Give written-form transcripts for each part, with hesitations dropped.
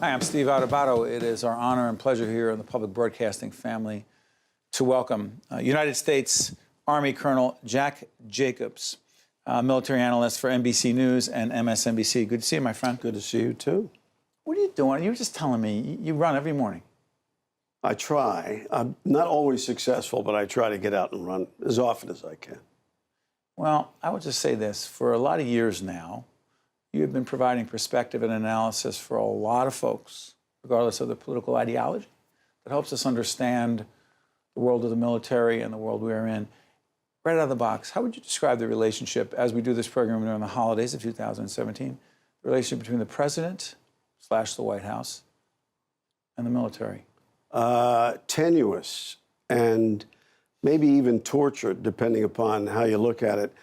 Hi, I'm Steve Adubato. It is our honor and pleasure here in the public broadcasting family to welcome United States Army Colonel Jack Jacobs, military analyst for NBC News and MSNBC. Good to see you, my friend. Good to see you, too. What are you doing? You were just telling me you run every morning. I try. I'm not always successful, but I try to get out and run as often as I can. Well, I would just say this. For a lot of years now, you have been providing perspective and analysis for a lot of folks, regardless of their political ideology, that helps us understand the world of the military and the world we are in. Right out of the box, how would you describe the relationship, as we do this program during the holidays of 2017, the relationship between the president / the White House and the military? Tenuous and maybe even tortured, depending upon how you look at it.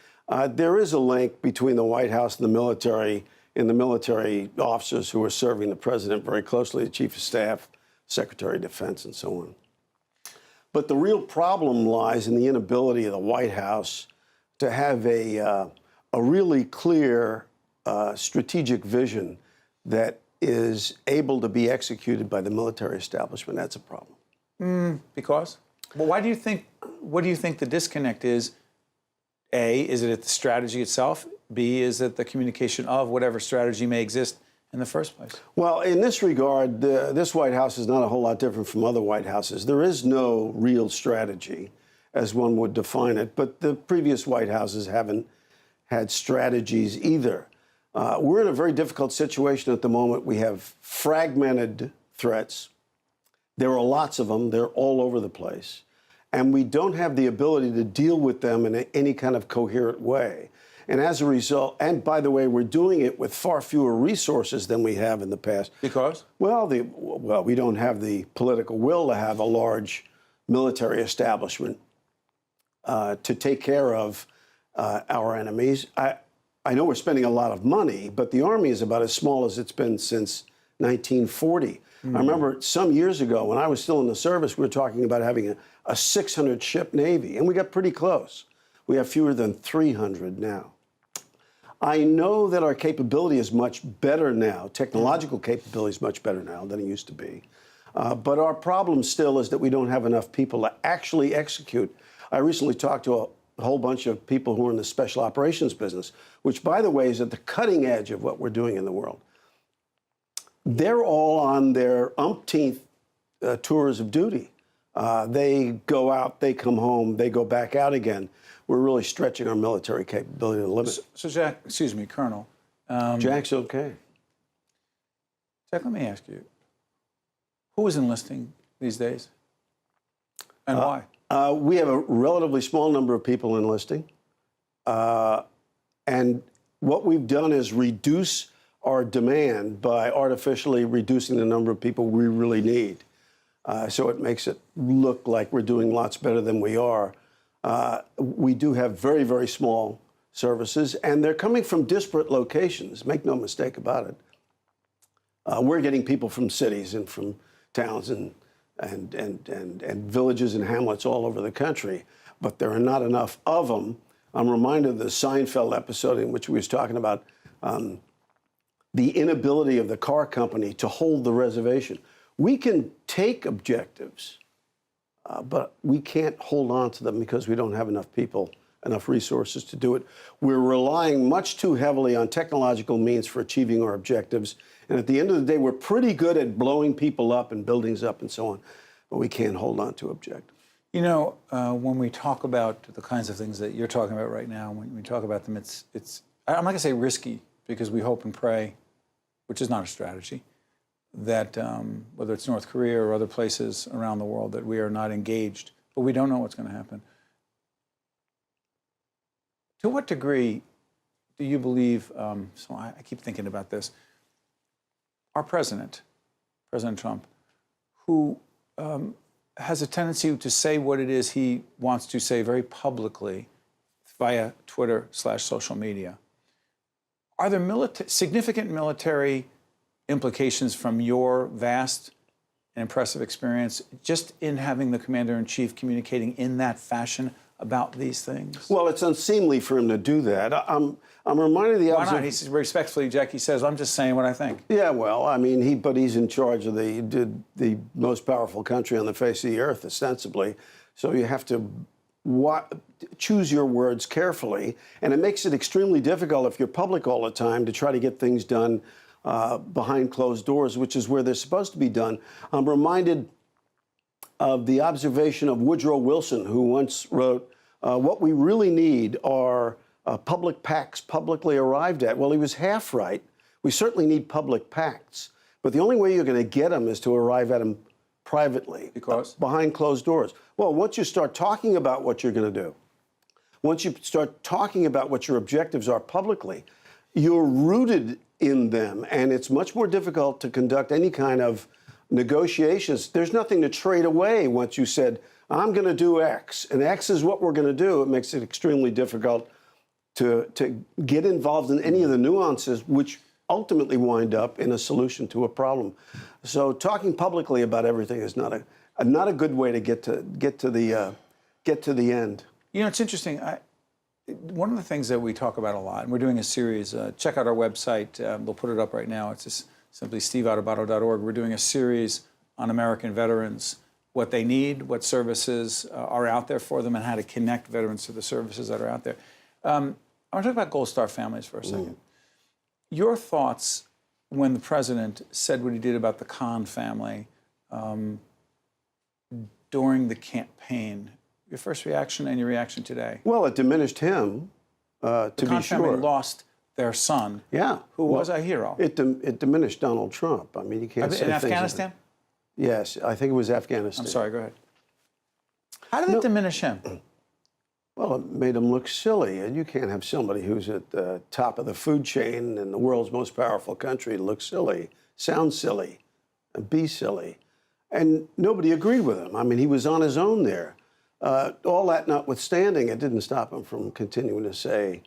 There is a link between the White House and the military officers who are serving the president very closely, the chief of staff, secretary of defense, and so on. But the real problem lies in the inability of the White House to have a really clear strategic vision that is able to be executed by the military establishment. That's a problem. Because? Well, what do you think the disconnect is? A, is it at the strategy itself? B, is it the communication of whatever strategy may exist in the first place? Well, in this regard, this White House is not a whole lot different from other White Houses. There is no real strategy, as one would define it, but the previous White Houses haven't had strategies either. We're in a very difficult situation at the moment. We have fragmented threats. There are lots of them. They're all over the place. And we don't have the ability to deal with them in any kind of coherent way. And as a result, and by the way, we're doing it with far fewer resources than we have in the past. Because? Well, we don't have the political will to have a large military establishment to take care of our enemies. I know we're spending a lot of money, but the Army is about as small as it's been since 1940. I remember some years ago, when I was still in the service, we were talking about having a 600-ship Navy, and we got pretty close. We have fewer than 300 now. I know that our capability is much better now. Technological capability is much better now than it used to be. But our problem still is that we don't have enough people to actually execute. I recently talked to a whole bunch of people who are in the special operations business, which, by the way, is at the cutting edge of what we're doing in the world. They're all on their umpteenth tours of duty. They go out, they come home, they go back out again. We're really stretching our military capability to the limit. So Jack, excuse me, Colonel. Jack's okay. Jack, let me ask you, who is enlisting these days? And why? We have a relatively small number of people enlisting. And what we've done is reduce our demand by artificially reducing the number of people we really need. So it makes it look like we're doing lots better than we are. We do have very, very small services, and they're coming from disparate locations. Make no mistake about it. We're getting people from cities and from towns and villages and hamlets all over the country, but there are not enough of them. I'm reminded of the Seinfeld episode in which we was talking about the inability of the car company to hold the reservation. We can take objectives, but we can't hold on to them because we don't have enough people, enough resources to do it. We're relying much too heavily on technological means for achieving our objectives. And at the end of the day, we're pretty good at blowing people up and buildings up and so on, but we can't hold on to objectives. You know, when we talk about the kinds of things that you're talking about right now, when we talk about them, it's I'm not going to say risky, because we hope and pray, which is not a strategy, that whether it's North Korea or other places around the world, that we are not engaged, but we don't know what's going to happen. To what degree do you believe, so I keep thinking about this, our president, President Trump, who has a tendency to say what it is he wants to say very publicly via Twitter / social media, are there significant military implications from your vast and impressive experience just in having the commander-in-chief communicating in that fashion about these things? Well, it's unseemly for him to do that. I'm reminded of the Why not? He's respectfully, Jack, he says, I'm just saying what I think. Yeah, well, I mean, but he's in charge of the most powerful country on the face of the earth, ostensibly. So you have to choose your words carefully, and it makes it extremely difficult if you're public all the time to try to get things done behind closed doors, which is where they're supposed to be done. I'm reminded of the observation of Woodrow Wilson, who once wrote, what we really need are public pacts publicly arrived at. Well, he was half right. We certainly need public pacts, but the only way you're going to get them is to arrive at them privately, because behind closed doors. Well, once you start talking about what you're going to do, once you start talking about what your objectives are publicly, you're rooted in them, and it's much more difficult to conduct any kind of negotiations. There's nothing to trade away once you said, I'm going to do X, and X is what we're going to do. It makes it extremely difficult to get involved in any of the nuances, which ultimately wind up in a solution to a problem. So talking publicly about everything is not a good way to get to the end. You know, it's interesting. One of the things that we talk about a lot, and we're doing a series, check out our website. We'll put it up right now. It's just simply steveadubato.org. We're doing a series on American veterans, what they need, what services are out there for them, and how to connect veterans to the services that are out there. I want to talk about Gold Star families for a second. Your thoughts when the president said what he did about the Khan family during the campaign. Your first reaction and your reaction today. Well, it diminished him, to be sure. The Khan family lost their son, who was a hero. It diminished Donald Trump. I mean, you can't say in things Afghanistan? Yes, I think it was Afghanistan. I'm sorry, go ahead. How did it diminish him? Well, it made him look silly. And you can't have somebody who's at the top of the food chain in the world's most powerful country look silly, sound silly, and be silly. And nobody agreed with him. I mean, he was on his own there. All that notwithstanding, it didn't stop him from continuing to say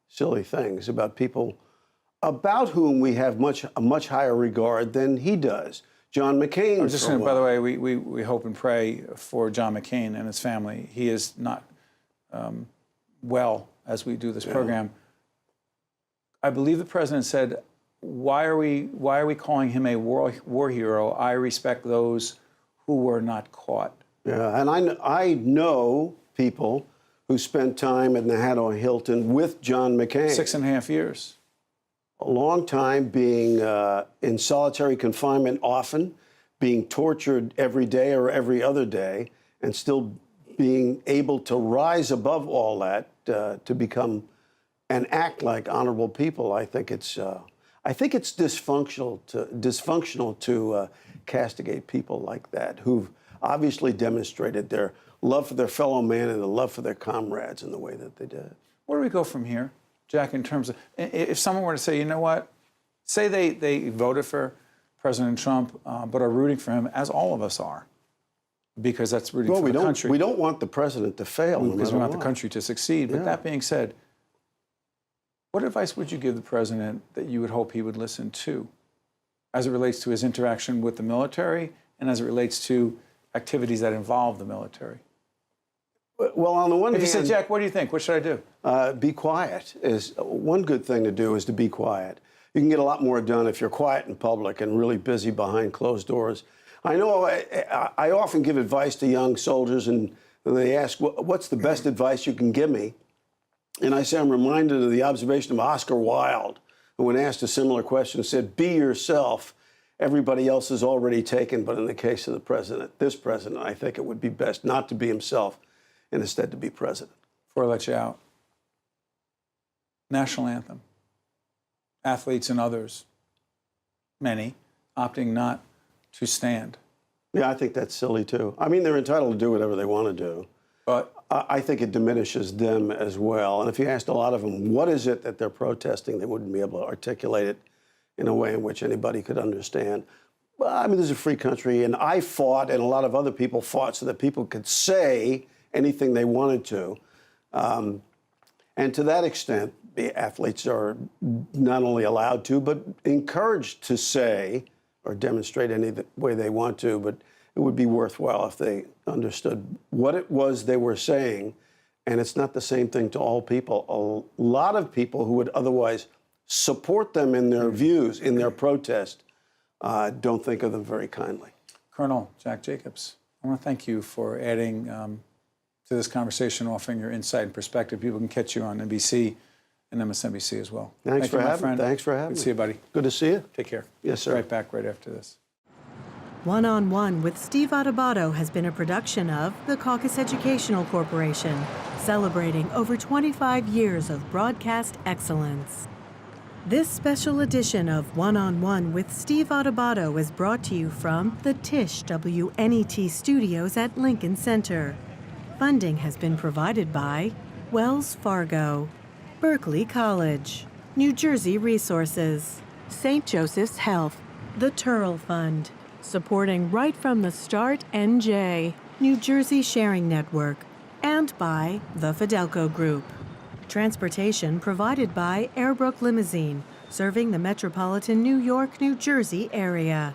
silly things about people about whom we have a much higher regard than he does. John McCain. I was just going to, by the way, we hope and pray for John McCain and his family. He is not well as we do this program. I believe the president said, why are we calling him a war hero? I respect those who were not caught. Yeah, and I know people who spent time in the Hanoi Hilton with John McCain. 6.5 years. A long time, being in solitary confinement often, being tortured every day or every other day, and still being able to rise above all that to become and act like honorable people. I think it's dysfunctional to castigate people like that who've obviously demonstrated their love for their fellow man and the love for their comrades in the way that they did. Where do we go from here, Jack, in terms of, if someone were to say, you know what, say they voted for President Trump, but are rooting for him, as all of us are, because that's rooting for the country. We don't want the president to fail. Because we want the country to succeed. But that being said, what advice would you give the president that you would hope he would listen to as it relates to his interaction with the military and as it relates to activities that involve the military? Well, on the one hand, if you say, Jack, what do you think? What should I do? Be quiet. Is one good thing to do is to be quiet. You can get a lot more done if you're quiet in public and really busy behind closed doors. I know I often give advice to young soldiers, and they ask, what's the best advice you can give me? And I say, I'm reminded of the observation of Oscar Wilde, who, when asked a similar question, said, be yourself. Everybody else is already taken. But in the case of the president, this president, I think it would be best not to be himself and instead to be president. Before I let you out, national anthem. Athletes and others, many, opting not to stand. Yeah, I think that's silly, too. I mean, they're entitled to do whatever they want to do. But I think it diminishes them as well. And if you asked a lot of them, what is it that they're protesting, they wouldn't be able to articulate it in a way in which anybody could understand. Well, I mean, this is a free country, and I fought, and a lot of other people fought so that people could say anything they wanted to. And to that extent, the athletes are not only allowed to, but encouraged to say or demonstrate any way they want to, but it would be worthwhile if they understood what it was they were saying and it's not the same thing to all people. A lot of people who would otherwise support them in their views, in their protest, don't think of them very kindly. Colonel Jack Jacobs, I want to thank you for adding to this conversation, offering your insight and perspective. People can catch you on NBC and MSNBC as well. Thanks for my having friend. me. Thanks for having me. Good to see you, buddy. Good to see you. Take care. Yes, sir. Right back right after this. One-on-One with Steve Adubato has been a production of the Caucus Educational Corporation, celebrating over 25 years of broadcast excellence. This special edition of One-on-One with Steve Adubato is brought to you from the Tisch WNET studios at Lincoln Center. Funding has been provided by Wells Fargo, Berkeley College, New Jersey Resources, St. Joseph's Health, the Turl Fund, supporting Right from the Start NJ, New Jersey Sharing Network, and by the Fidelco Group. Transportation provided by Airbrook Limousine, serving the metropolitan New York, New Jersey area.